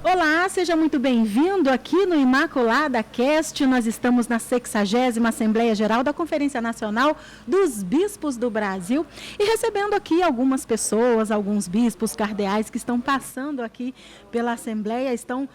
Olá, seja muito bem-vindo aqui no Imaculada Cast. Nós estamos na 60ª Assembleia Geral da Conferência Nacional dos Bispos do Brasil e recebendo aqui algumas pessoas, alguns bispos cardeais que estão passando aqui pela Assembleia, estão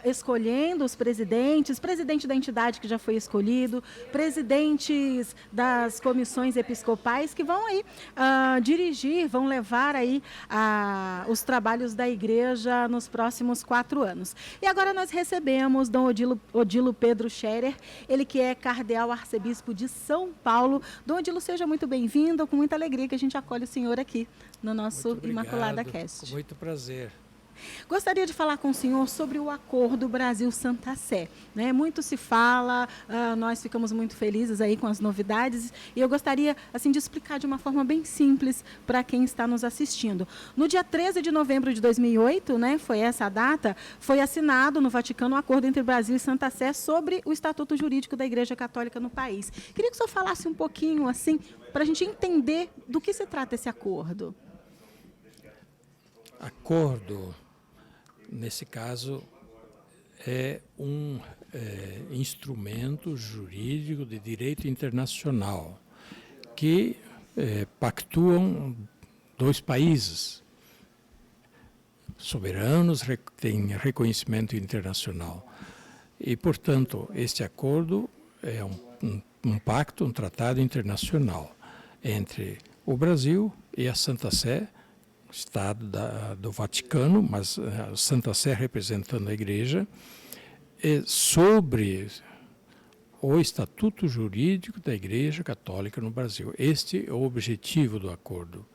escolhendo os presidentes, presidente da entidade que já foi escolhido, presidentes das comissões episcopais que vão aí dirigir, vão levar aí os trabalhos da igreja nos próximos 4 anos. E agora nós recebemos Dom Odilo Pedro Scherer, ele que é cardeal arcebispo de São Paulo. Dom Odilo, seja muito bem-vindo, com muita alegria que a gente acolhe o senhor aqui no nosso Imaculada Cast. Com muito prazer. Gostaria de falar com o senhor sobre o acordo Brasil-Santa Sé, né? Muito se fala, nós ficamos muito felizes aí com as novidades e eu gostaria assim, de explicar de uma forma bem simples para quem está nos assistindo. No dia 13 de novembro de 2008, né, foi essa a data, foi assinado no Vaticano um acordo entre Brasil e Santa Sé sobre o Estatuto Jurídico da Igreja Católica no país. Queria que o senhor falasse um pouquinho assim, para a gente entender do que se trata esse acordo. Acordo, nesse caso, é um instrumento jurídico de direito internacional que pactuam dois países soberanos, têm reconhecimento internacional. E, portanto, este acordo é um pacto, um tratado internacional entre o Brasil e a Santa Sé, Estado do Vaticano, mas a Santa Sé representando a Igreja, sobre o Estatuto Jurídico da Igreja Católica no Brasil. Este é o objetivo do acordo.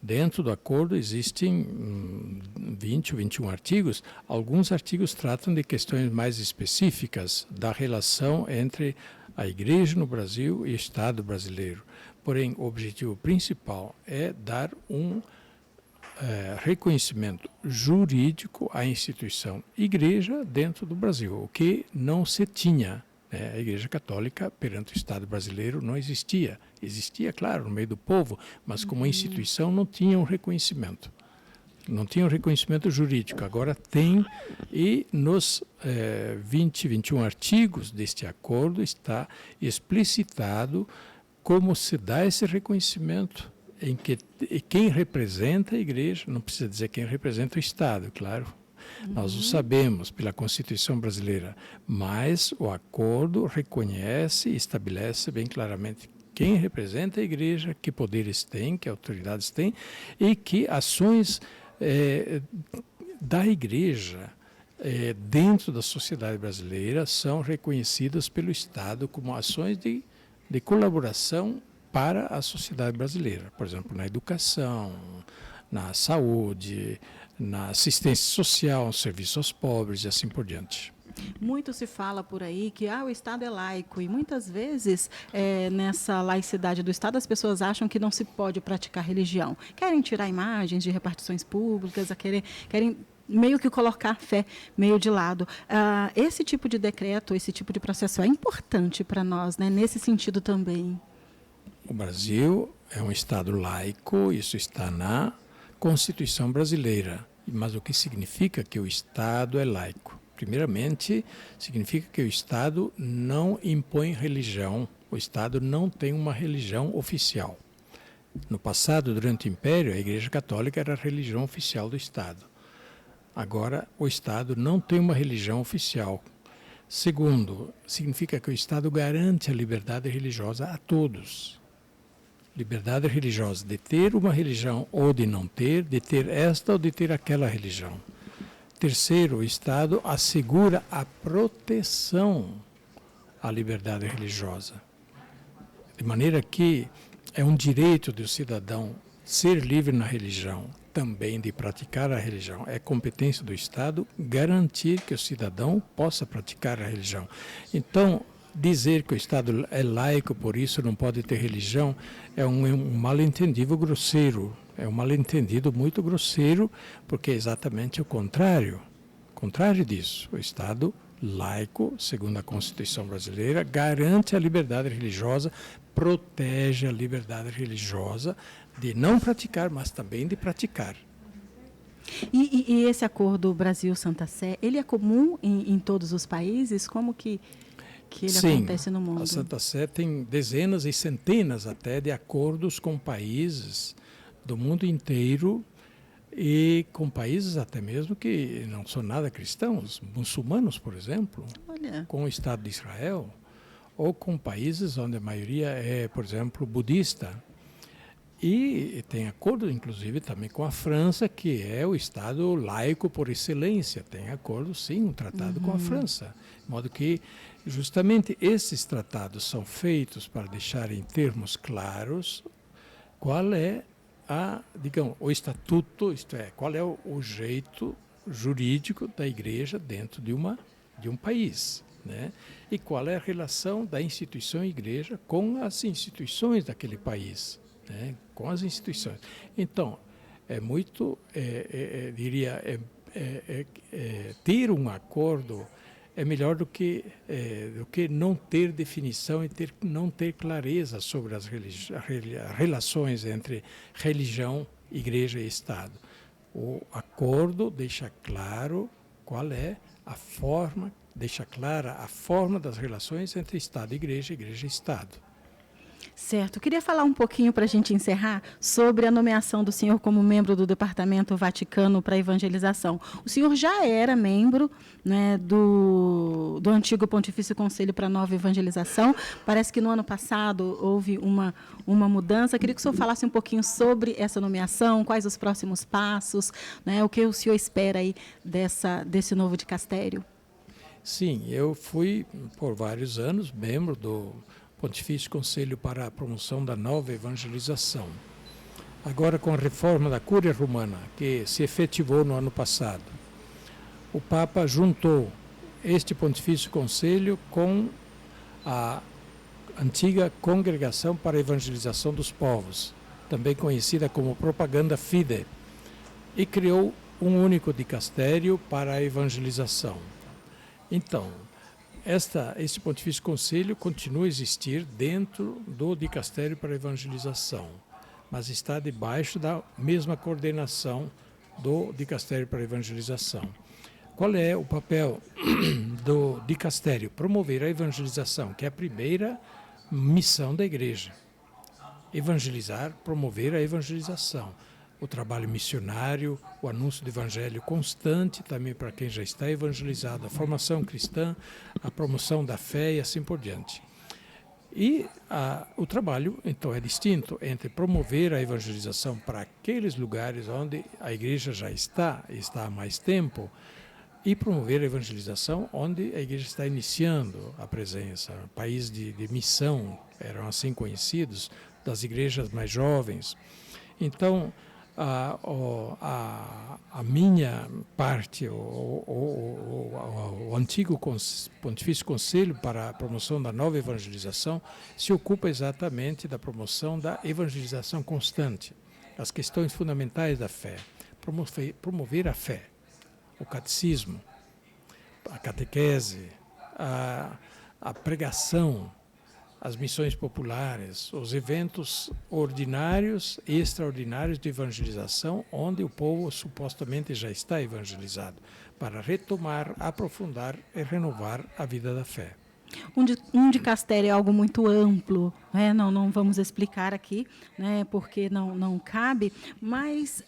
Dentro do acordo existem 20 ou 21 artigos. Alguns artigos tratam de questões mais específicas da relação entre a Igreja no Brasil e o Estado brasileiro. Porém, o objetivo principal é dar reconhecimento jurídico à instituição Igreja dentro do Brasil, o que não se tinha. A Igreja Católica perante o Estado brasileiro não existia. Existia, claro, no meio do povo, mas como instituição não tinha um reconhecimento. Não tinha um reconhecimento jurídico. Agora tem, e nos 21 artigos deste acordo está explicitado como se dá esse reconhecimento, em que quem representa a Igreja, não precisa dizer quem representa o Estado, claro, nós o sabemos pela Constituição brasileira, mas o acordo reconhece e estabelece bem claramente quem representa a Igreja, que poderes tem, que autoridades tem, e que ações da Igreja dentro da sociedade brasileira são reconhecidas pelo Estado como ações de colaboração para a sociedade brasileira, por exemplo, na educação, na saúde, na assistência social, no serviço aos pobres e assim por diante. Muito se fala por aí que o Estado é laico e muitas vezes nessa laicidade do Estado as pessoas acham que não se pode praticar religião. Querem tirar imagens de repartições públicas, querem meio que colocar a fé meio de lado. Esse tipo de decreto, esse tipo de processo é importante para nós, né, nesse sentido também. O Brasil é um Estado laico, isso está na Constituição brasileira. Mas o que significa que o Estado é laico? Primeiramente, significa que o Estado não impõe religião, o Estado não tem uma religião oficial. No passado, durante o Império, a Igreja Católica era a religião oficial do Estado. Agora, o Estado não tem uma religião oficial. Segundo, significa que o Estado garante a liberdade religiosa a todos. Liberdade religiosa, de ter uma religião ou de não ter, de ter esta ou de ter aquela religião. Terceiro, o Estado assegura a proteção à liberdade religiosa. De maneira que é um direito do cidadão ser livre na religião, também de praticar a religião. É competência do Estado garantir que o cidadão possa praticar a religião. Então, dizer que o Estado é laico, por isso não pode ter religião, é um mal-entendido grosseiro. É um mal-entendido muito grosseiro, porque é exatamente o contrário. O contrário disso. O Estado laico, segundo a Constituição brasileira, garante a liberdade religiosa, protege a liberdade religiosa de não praticar, mas também de praticar. E esse acordo Brasil-Santa Sé, ele é comum em todos os países? Como que ele acontece no mundo? A Santa Sé tem dezenas e centenas até de acordos com países do mundo inteiro e com países até mesmo que não são nada cristãos, muçulmanos, por exemplo, Olha. com o Estado de Israel, ou com países onde a maioria é, por exemplo, budista. E tem acordo, inclusive, também com a França, que é o Estado laico por excelência. Tem acordo, sim, um tratado com a França. De modo que, justamente, esses tratados são feitos para deixar em termos claros qual é digamos, o estatuto, isto é, qual é o jeito jurídico da igreja dentro de um país, né? E qual é a relação da instituição igreja com as instituições daquele país, né? Com as instituições. Então, é muito, diria, ter um acordo é melhor do que não ter definição e não ter clareza sobre as relações entre religião, igreja e Estado. O acordo deixa claro qual é a forma, deixa clara a forma das relações entre Estado e igreja e Estado. Certo. Eu queria falar um pouquinho, para a gente encerrar, sobre a nomeação do senhor como membro do Departamento Vaticano para Evangelização. O senhor já era membro, né, do antigo Pontifício Conselho para a Nova Evangelização. Parece que no ano passado houve uma mudança. Eu queria que o senhor falasse um pouquinho sobre essa nomeação, quais os próximos passos, né, o que o senhor espera aí desse novo dicastério. Sim, eu fui por vários anos membro do Pontifício Conselho para a Promoção da Nova Evangelização. Agora, com a reforma da Cúria Romana, que se efetivou no ano passado, o Papa juntou este Pontifício Conselho com a antiga Congregação para a Evangelização dos Povos, também conhecida como Propaganda Fide, e criou um único dicastério para a evangelização. Então, este Pontifício Conselho continua a existir dentro do Dicastério para a Evangelização, mas está debaixo da mesma coordenação do Dicastério para a Evangelização. Qual é o papel do Dicastério? Promover a evangelização, que é a primeira missão da Igreja. Evangelizar, promover a evangelização. O trabalho missionário, o anúncio do evangelho constante, também para quem já está evangelizado, a formação cristã, a promoção da fé e assim por diante. E o trabalho, então, é distinto entre promover a evangelização para aqueles lugares onde a igreja já está há mais tempo, e promover a evangelização onde a igreja está iniciando a presença. Países de missão eram assim conhecidos, das igrejas mais jovens. Então, a minha parte, o antigo Pontifício Conselho para a Promoção da Nova Evangelização, se ocupa exatamente da promoção da evangelização constante, as questões fundamentais da fé, promover a fé, o catecismo, a catequese, a pregação, as missões populares, os eventos ordinários e extraordinários de evangelização, onde o povo supostamente já está evangelizado, para retomar, aprofundar e renovar a vida da fé. Um dicastério é algo muito amplo, né? Não vamos explicar aqui, né, porque não cabe, mas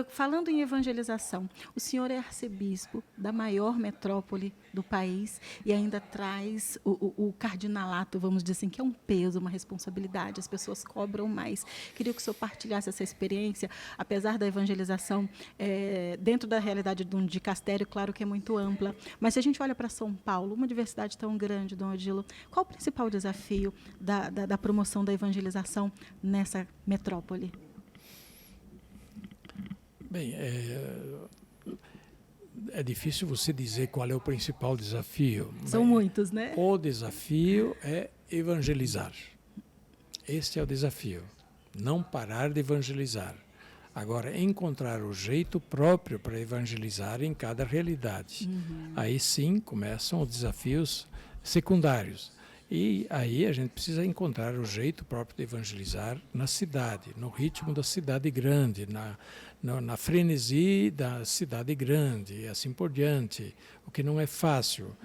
falando em evangelização, o senhor é arcebispo da maior metrópole do país e ainda traz o cardinalato, vamos dizer assim, que é um peso, uma responsabilidade, as pessoas cobram mais. Queria que o senhor partilhasse essa experiência, apesar da evangelização, dentro da realidade de um dicastério, claro que é muito ampla, mas se a gente olha para São Paulo, uma diversidade tão grande, Dom Odilo, qual o principal desafio da promoção da evangelização nessa metrópole? Bem, é difícil você dizer qual é o principal desafio. São muitos, né? O desafio é evangelizar. Este é o desafio. Não parar de evangelizar. Agora, encontrar o jeito próprio para evangelizar em cada realidade. Aí sim começam os desafios secundários. E aí a gente precisa encontrar o jeito próprio de evangelizar na cidade, no ritmo da cidade grande, na frenesi da cidade grande e assim por diante, o que não é fácil.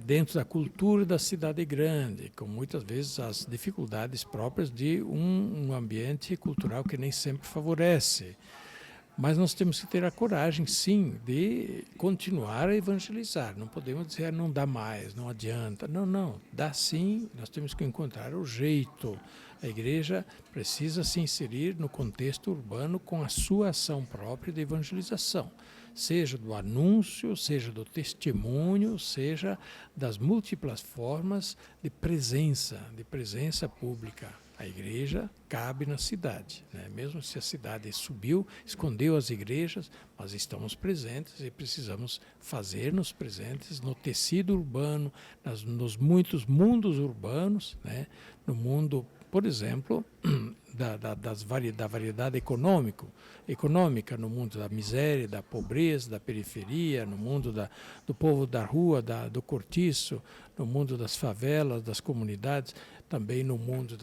Dentro da cultura da cidade grande, com muitas vezes as dificuldades próprias de um ambiente cultural que nem sempre favorece. Mas nós temos que ter a coragem, sim, de continuar a evangelizar. Não podemos dizer, não dá mais, não adianta. Não, dá sim, nós temos que encontrar o jeito. A igreja precisa se inserir no contexto urbano com a sua ação própria de evangelização, seja do anúncio, seja do testemunho, seja das múltiplas formas de presença pública. A igreja cabe na cidade, né? Mesmo se a cidade escondeu as igrejas, nós estamos presentes e precisamos fazer-nos presentes no tecido urbano, nos muitos mundos urbanos, né? No mundo, por exemplo, da variedade econômica, no mundo da miséria, da pobreza, da periferia, no mundo do povo da rua, do cortiço, no mundo das favelas, das comunidades, também no mundo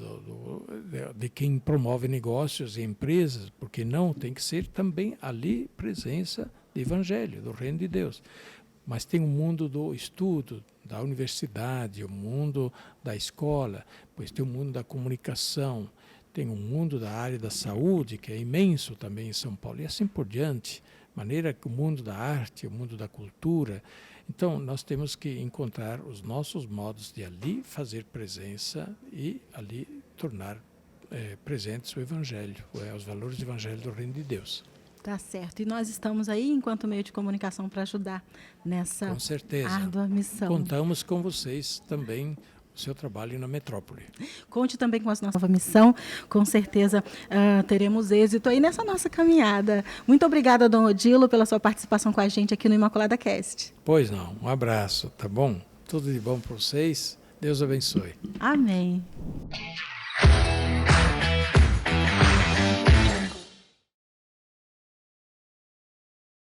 de quem promove negócios e empresas, porque não tem que ser também ali presença do Evangelho, do Reino de Deus. Mas tem o mundo do estudo, da universidade, o mundo da escola, pois tem o mundo da comunicação, tem o mundo da área da saúde, que é imenso também em São Paulo, e assim por diante. Maneira que o mundo da arte, o mundo da cultura. Então, nós temos que encontrar os nossos modos de ali fazer presença e ali tornar presentes o Evangelho, os valores do Evangelho do Reino de Deus. Tá certo. E nós estamos aí, enquanto meio de comunicação, para ajudar nessa com certeza. Árdua missão. Contamos com vocês também, o seu trabalho na metrópole. Conte também com a nossa nova missão. Com certeza teremos êxito aí nessa nossa caminhada. Muito obrigada, Dom Odilo, pela sua participação com a gente aqui no Imaculada Cast. Pois não. Um abraço, tá bom? Tudo de bom para vocês. Deus abençoe. Amém.